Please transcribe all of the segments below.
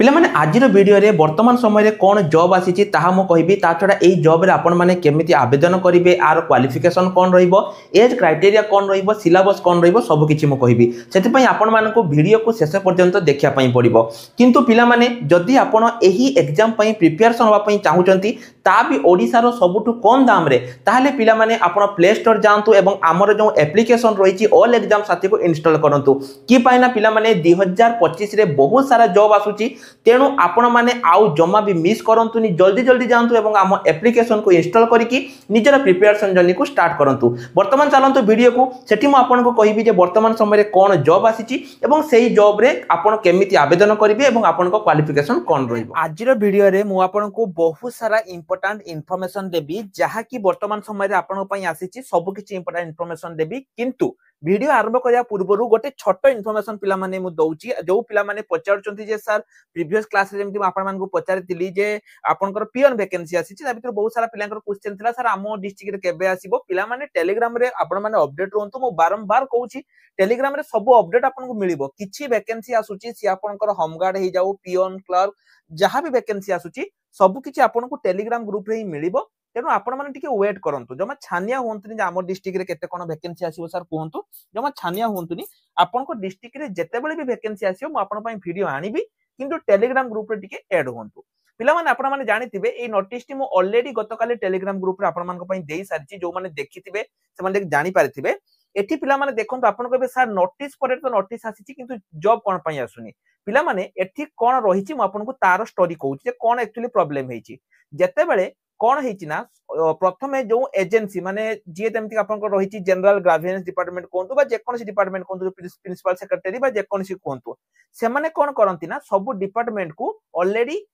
पिला माने आजिर वीडियो रे वर्तमान समय रे कौन जॉब आसीची ताहा मो कहबी ता छडा एई जॉब रे आपण माने केमिति आवेदन करिवे आर क्वालिफिकेशन कोन रहइबो एज क्राइटेरिया कोन रहइबो सिलेबस कोन रहइबो सब किछि मो कहबी सेति पई आपण मानको वीडियो को शेष पर्यंत देखिया पई पड़िबो। किंतु पिला माने जदी आपण एही एग्जाम पई प्रिपरेशन होबा पई चाहुचंती ता भी ओडिसा रो सबुठु कम दाम रे ताहले पिला माने आपण प्ले स्टोर जांतु एवं हमर जो एप्लीकेशन रहिची ऑल एग्जाम साथी को इंस्टॉल करंतु कि पाइना पिला माने 2025 रे बहुत सारा जॉब आसुची तेणु आपण माने आउ जमा भी मिस करंतुनी जल्दी जल्दी जानतु एवं आम एप्लीकेशन को इंस्टॉल करिकि निजर प्रिपरेशन जर्नी को स्टार्ट करंतु। वर्तमान चलंतु वीडियो को सेठी मु आपन को कहिबी जे वर्तमान समय रे कोन जॉब आसीची एवं सेही जॉब रे आपण केमिति आवेदन करिवे एवं आपण को क्वालिफिकेशन कोन रहइबो। आजिर वीडियो रे मु आपन को बहुत सारा इंपोर्टेंट इन्फॉर्मेशन देबी जहा कि वर्तमान समय रे आपण पई आसीची सब किछि इंपोर्टेंट इन्फॉर्मेशन देबी। किंतु वीडियो आरंभ करिया पूर्वरु गोटे छोट इन्फॉर्मेशन पिला माने मु दउची जो पिला माने पचारचंती जे सर प्रीवियस क्लास रे जेमति आपण मान को पचारितिली जे आपनकर पियन वैकेंसी आसीची ता भीतर बहुत सारा पिलांकर क्वेश्चन थिला सर हमो डिस्ट्रिक्ट रे केबे आसीबो पिला माने टेलीग्राम रे आपण माने अपडेट रहंतु मु बारंबार कहूची टेलीग्राम रे सब अपडेट आपन को मिलिबो किछि वैकेंसी आसुची सी आपनकर होम गार्ड हे जाऊ पियन क्लर्क जहां भी वैकेंसी आसुची सब किछि आपन को टेलीग्राम ग्रुप रे ही मिलिबो। तेणु आपण माने टिके वेट करंतु जमा छानिया होंतनी जे हमर डिस्ट्रिक्ट रे केते कोन वैकेंसी आसीबो सर कहंतु जमा छानिया होंतनी आपन को डिस्ट्रिक्ट रे जेते बेले भी वैकेंसी आसीबो म आपन पई वीडियो आनिबी किंतु टेलीग्राम ग्रुप रे टिके ऐड होंतु। पिला माने आपण माने जानिथिबे ए नोटिस टी मु ऑलरेडी गतकाले टेलीग्राम ग्रुप रे आपण मान को पई देई सारची जो माने देखिथिबे से माने जानि पारिथिबे एठी पिला माने देखंतु आपण कहबे सर नोटिस पर तो नोटिस आसीची किंतु जॉब कोन पई आसुनी पिला माने एठी कोन रहिची म आपण को तार स्टोरी कहूची जे कोन एक्चुअली प्रॉब्लम हेची जेते बेले कोन हेची ना प्रथमे जो एजेंसी माने जे तेमति आपन को रहिची जनरल ग्रावियंस डिपार्टमेंट कोंतु बा जे कोनसी डिपार्टमेंट कोंतु प्रिंसिपल सेक्रेटरी बा जे कोनसी कोंतु से माने कोन करंती ना सब डिपार्टमेंट को ऑलरेडी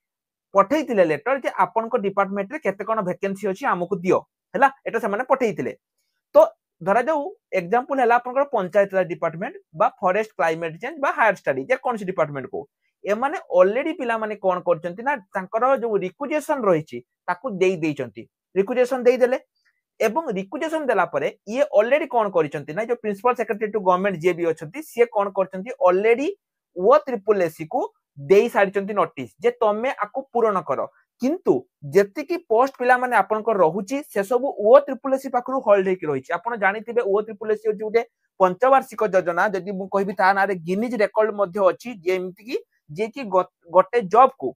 पठेइतिले लेटर जे आपन को डिपार्टमेंट रे केते कोन वैकेंसी अछि हमकु दियो हैला एटा से माने पठेइतिले। तो धरा जाऊ एग्जांपल हैला आपन को पंचायत राज डिपार्टमेंट बा फॉरेस्ट क्लाइमेट चेंज बा हायर स्टडी जे कोनसी डिपार्टमेंट को ए माने ऑलरेडी पिला माने कोन करचंती ना तांकर जो रिक्वेजेशन रहिची ताकू देई देइचंती रिक्वेजेशन देई देले एवं रिक्वेजेशन देला परे ये ऑलरेडी कोन करिचंती ना जो प्रिंसिपल सेक्रेटरी टू गवर्नमेंट जे भी अछंती से कोन करचंती ऑलरेडी वो ट्रिपल एससी को देई सारिचंती नोटिस जे तमे आकु पूर्ण करो किंतु जेति की पोस्ट पिला माने आपन को रहूची से सब ओ ट्रिपल एससी पाखरु होल्ड हेकी रहिची आपण जानिथिबे ओ ट्रिपल एससी जोटे पंचवार्षिक योजना जदि मु कहबी ता नारे गिनीज रिकॉर्ड मध्ये अछि जे की गोटे जॉब को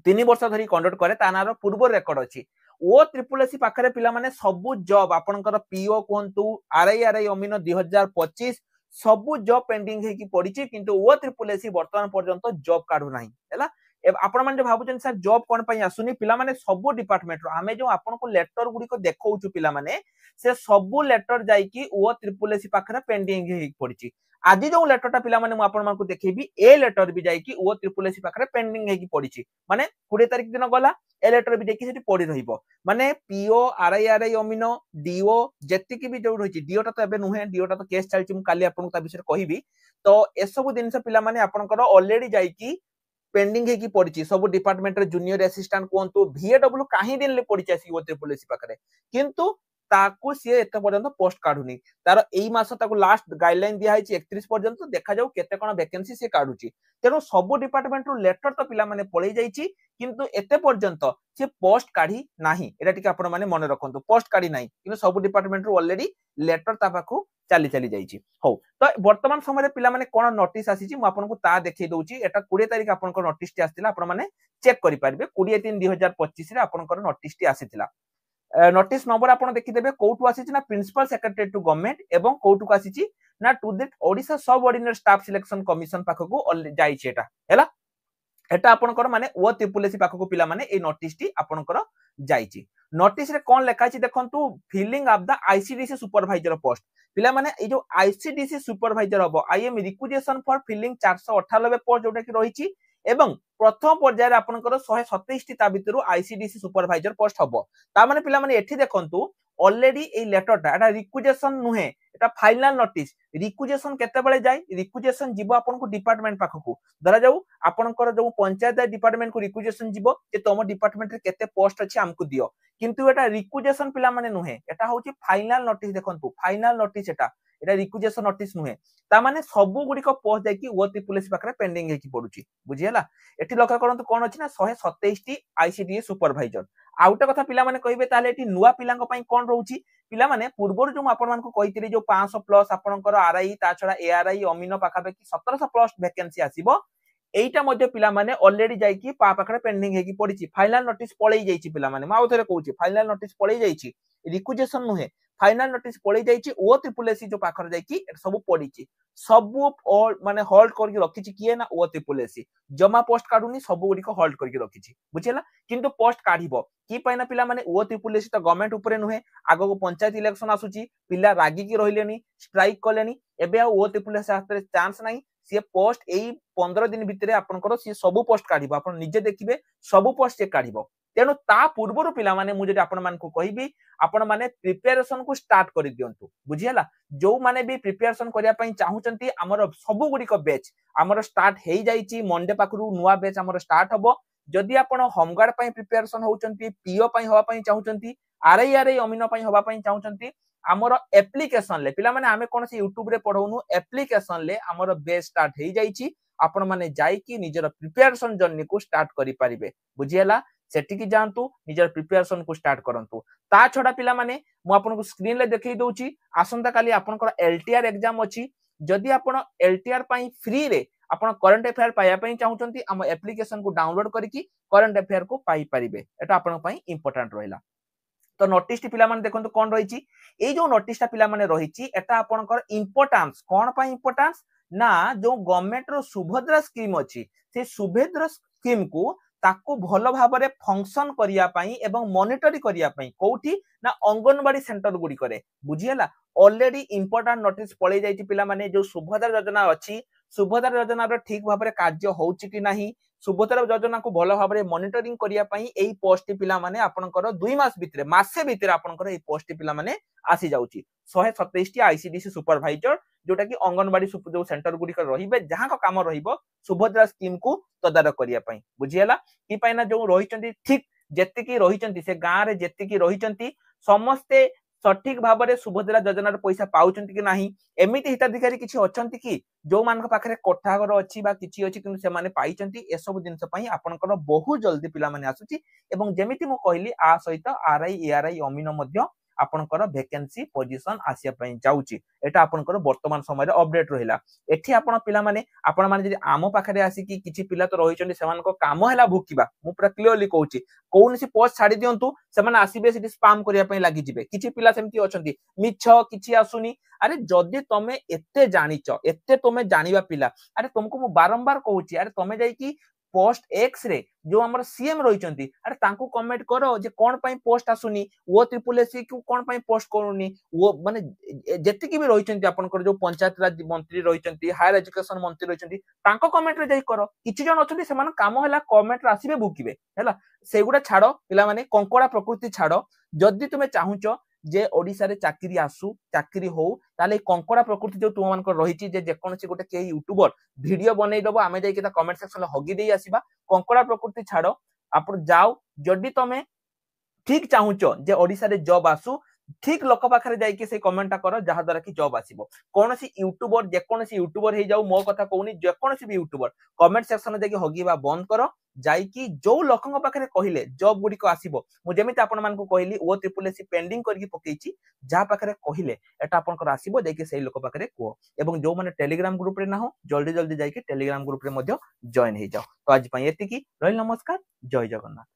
3 वर्ष धरी कंडक्ट करे ता नार पूर्व रिकॉर्ड अछि ओ ट्रिपल एससी पाखरे पिला माने सब जॉब आपनकर पीओ कोंतु आरआई अमीन 2025 सब जॉब पेंडिंग हे की पड़ीची किंतु ओ ट्रिपल एससी वर्तमान पर्यंत जॉब काढू नाही हैला आपण माने भाबुचन सर जॉब कोन पई आसुनी पिला माने सब डिपार्टमेंट रो हमें जो आपन को लेटर गुडी को देखौचु पिला माने से सब लेटर जाई की ओ ट्रिपल एससी पाखरे पेंडिंग हे पड़ीची आज जो लेटरटा पिला माने मु आपण मानकु देखैबी ए लेटर भी जाई की ओ ट्रिपल एससी पाखरे पेंडिंग हे की पड़ीची माने 20 तारिख दिन गला ए लेटर भी देखि सेठी पड़ी रहिबो माने पीओ आरआई अमीनो डीओ जेति की भी जो रहिची डीओ ता तो एबे नुहे डीओ ता तो केस चलची मु काली आपण ता विषय कहबी तो ए सब दिन से पिला माने आपनकर ऑलरेडी जाई की पेंडिंग हे की पड़ीची सब डिपार्टमेंट रे जूनियर असिस्टेंट कोंतु वीएडब्ल्यू काहे दिन ले पड़ीची आसी ओ ट्रिपल एससी पाखरे किंतु ताकू सी एते पर्यंत पोस्ट काढुनी तार एई मास ताकू लास्ट गाइडलाइन दिया है 31 पर्यंत देखा जाऊ केते कोन वैकेंसी से काढुची तेनो सब डिपार्टमेंट रो लेटर तो पिला माने पळै जाईची किंतु एते पर्यंत से पोस्ट काढी नाही एटा टिके आपण माने मन रखंतु पोस्ट काढी नाही किंतु सब डिपार्टमेंट रो ऑलरेडी लेटर ता पाखु चली चली जाईची हो। तो वर्तमान समय रे पिला माने कोन नोटिस आसीची मु आपन को ता देखै दउची एटा 20 तारिख आपन को नोटिस टी आस्तिला आपण माने चेक करि पारबे 20/3/2025 रे आपन को नोटिस टी आसीतिला नोटिस नंबर आपण देखि देबे कोटु आसीची ना प्रिंसिपल सेक्रेटरी टू गवर्नमेंट एवं कोटु को आसीची ना टू दैट ओडिसा सब ऑर्डिनरी स्टाफ सिलेक्शन कमिशन पाखकु जाईची एटा हैला एटा आपनकर माने ओ ट्रिपल एससी पाखकु पिला माने ए नोटिस टी आपनकर जाईची नोटिस रे कोन लेखा छि देखंतु filling of the ICDC supervisor post पिला माने ए जो आईसीडीसी सुपरवाइजर हबो I am requisition for filling 498 post जोटा कि रहिची एवं प्रथम पर्याय आपनकर 127 टी ता भितरु आईसीडीसी सुपरवाइजर पोस्ट हबो ता माने पिला माने एठी देखंतु ऑलरेडी ए लेटरटा एटा रिक्वेजेशन नुहे एटा फाइनल नोटिस रिक्वेजेशन केते बेले जाय रिक्वेजेशन जीवो आपन को डिपार्टमेंट पाखो को धरा जाऊ आपनकर जो पंचायत डिपार्टमेंट को रिक्वेजेशन जीवो जे तोम डिपार्टमेंट रे केते पोस्ट अछि हमकु दियो किंतु एटा रिक्वेजेशन पिला माने नुहे एटा होची फाइनल नोटिस देखंतु फाइनल नोटिस एटा रिक्वेजेशन नोटिस नुहे ता माने सबु गुडी को पोस्ट जाय कि ओ त्रिपुल एससी पाखरे पेंडिंग हे कि पडुची बुझियला एठी लक्ष्य करंतु कोन अछि ना 127 टी आईसीडीएस सुपरवाइजर आउटा कथा पिला माने कहिबे ताले एठी नुवा पिलांग पई कोन रहउची पिला माने पूर्वरु जो आपण मान को कहितली जो 500 प्लस आपनकर आरआई ता छडा एआरआई अमीनो पाखा पे 1700 प्लस वैकेंसी आसीबो एइटा मध्ये पिला माने ऑलरेडी जाय कि पा पाखरे पेंडिंग हे कि पडिची फाइनल नोटिस पळेई जायची पिला माने माउ थरे कहूची फाइनल नोटिस पळेई जायची रिक्वेजेशन नुहे फाइनल नोटिस पळेई जायची ओ ट्रिपल एससी जो पाखरे जाय कि सब पडिची सब माने होल्ड करके रखिची किए ना ओ ट्रिपल एससी जमा पोस्ट काढुनी सब गुडी को होल्ड करके रखिची बुझिला किंतु पोस्ट काढिबो कि पाइना पिला माने ओ ट्रिपल एससी तो गवर्नमेंट ऊपर नुहे आगो को पंचायत इलेक्शन आसुची पिला रागी की रहिलेनी स्ट्राइक कलेनी एबे ओ ट्रिपल एससी हातरे चांस नाही सी पोस्ट एई 15 दिन भितरे आपनकर सी सब पोस्ट काढिबो आपण निजे देखिबे सब पोस्ट से काढिबो तेनु ता पूर्वरु पिला माने मु जदि आपण मान को कहिबी आपण माने प्रिपरेशन को स्टार्ट करि दियंतु बुझियला जो माने भी प्रिपरेशन करिया पई चाहुचंती हमर सब गुडी को बैच हमर स्टार्ट हेई जाईची मंडे पाखरु नुवा बैच हमर स्टार्ट हबो जदि आपण होमगार्ड पई प्रिपरेशन होउचंती पीओ पई होवा पई चाहुचंती आरआई अमीनो पई होवा पई चाहुचंती हमर एप्लीकेशन ले पिला माने आमे कोन से YouTube रे पढौनु एप्लीकेशन ले हमर बैच स्टार्ट हेई जाईची आपण माने जाई कि निजर प्रिपरेशन जर्नी को स्टार्ट करि परिबे बुझियला सेटिकी जानतु निजर प्रिपरेशन को स्टार्ट करंतु ता छडा पिला माने मु आपन को स्क्रीन ले देखै दोउची आसंता काली आपनकर एलटीआर एग्जाम अछि जदि आपण एलटीआर पई फ्री रे आपण करंट अफेयर पाया पई चाहुचंती हम एप्लीकेशन को डाउनलोड करिकि करंट अफेयर को पाई परिबे एटा आपण पई इंपोर्टेंट रहिला तो नोटिस टी पिला माने देखंतु कोन रहिची ए जो नोटिस टा पिला माने रहिची एटा आपनकर इंपोर्टेंस कोन पई इंपोर्टेंस ना जो गवर्नमेंट रो सुभद्रा स्कीम अछि से सुभद्रा स्कीम को ताकू भलो भाबरे फंक्शन करिया पई एवं मॉनिटरी करिया पई कोठी ना अंगनवाड़ी सेंटर गुडी करे बुझियला ऑलरेडी इंपोर्टेंट नोटिस पळे जाईची पिला माने जो सुभद्रा योजना अछि सुभद्रा योजना रो ठीक भाबरे कार्य होउची कि नाही सुभद्रा योजना को भलो भाबरे मॉनिटरिंग करिया पई एई पोस्ट पिला माने आपनकर 2 मास भितरे मासे भितरे आपनकर एई पोस्ट पिला माने आसी जाउची 127 टी आईसीडीसी सुपरवाइजर जोटा कि अंगनवाड़ी जो सेंटर गुडी कर रहिबे जहां का काम रहिबो सुभद्रा स्कीम को तदारक करिया पई बुझियला कि पाइना जो रहिचंती ठीक जेति की रहिचंती से गां रे जेति की रहिचंती समस्ते सठिक भाबरे सुभद्रा योजना रे पैसा पाउचंती कि नाही एमिति हिताधिकारी किछि अछंती कि जो मान पाखरे कोठागर अछि बा किछि अछि किनु से माने पाइचंती ए सब दिनस पई आपनकर बहुत जल्दी पिला माने आसुची एवं जेमिति मु कहली आ सहित आरआई एआरआई अमीनो मध्य आपनकर वैकेंसी पोजीशन आसिया पई जाउची एटा आपनकर वर्तमान समय रे अपडेट रहिला एठी आपण पिला माने आपण माने जदि आमो पाखरे आसी कि किछि पिला तो रहिचंदी सेमान को काम हैला भुकिबा मु पूरा क्लियरली कहूची कोनसी पोस्ट छाडी दियंतु सेमान आसीबे सिटी स्पैम करिया पई लागि जिवे किछि पिला सेमति अछंती मिछ किछि आसुनी अरे जदि तमे एते जानिच एते तमे जानिबा पिला अरे तुमको मु बारंबार कहूची अरे तमे जाई कि पोस्ट एक्स रे जो हमर सीएम रहिचंती अरे तांको कमेंट करो जे कोन पई पोस्ट आसुनी ओ ट्रिपल एससी को कोन पई पोस्ट करूनी वो माने जेति की भी रहिचंती आपनकर जो पंचायत राज मंत्री रहिचंती हायर एजुकेशन मंत्री रहिचंती तांको कमेंट रे जाई करो किछि जन अछंती सेमान काम हैला कमेंट रे आसीबे भुकिबे हैला सेगुडा छाडो पिला माने कंकोडा प्रकृति छाडो जदि तुमे चाहुचो जे ओडिसा रे चाकरी आसु चाकरी हो ताले कंकोडा प्रकृति जो तुम मानकर रहिची जे जेकोनसी गोटे के यूट्यूबर वीडियो बनै दबो आमे जाई के कमेंट सेक्शन में हगी देई आसीबा कंकोडा प्रकृति छाडो आपण जाओ जदि तमे ठीक चाहुचो जे ओडिसा रे जॉब आसु ठीक लोक पाखरे जाई के से कमेंट करो जहा द्वारा कि जॉब आसीबो कोनसी यूट्यूबर जेकोनसी यूट्यूबर हे जाऊ मो कथा कहूनी जेकोनसी भी यूट्यूबर कमेंट सेक्शन में जाई हगीबा बंद करो जाई कि जो लोकंग पाखरे कहिले जॉब गुडी को आसीबो मु जेमिति आपण मान को कहली ओ ट्रिपल एससी पेंडिंग करके पकेइची जहा पाखरे कहिले एटा आपनकर आसीबो जाई कि सेही लोक पाखरे को एवं जो माने टेलीग्राम ग्रुप रे ना हो जल्दी जल्दी जाई कि टेलीग्राम ग्रुप रे मध्य जॉइन हे जाओ तो आज पई एति की रहल नमस्कार जय जगन्नाथ।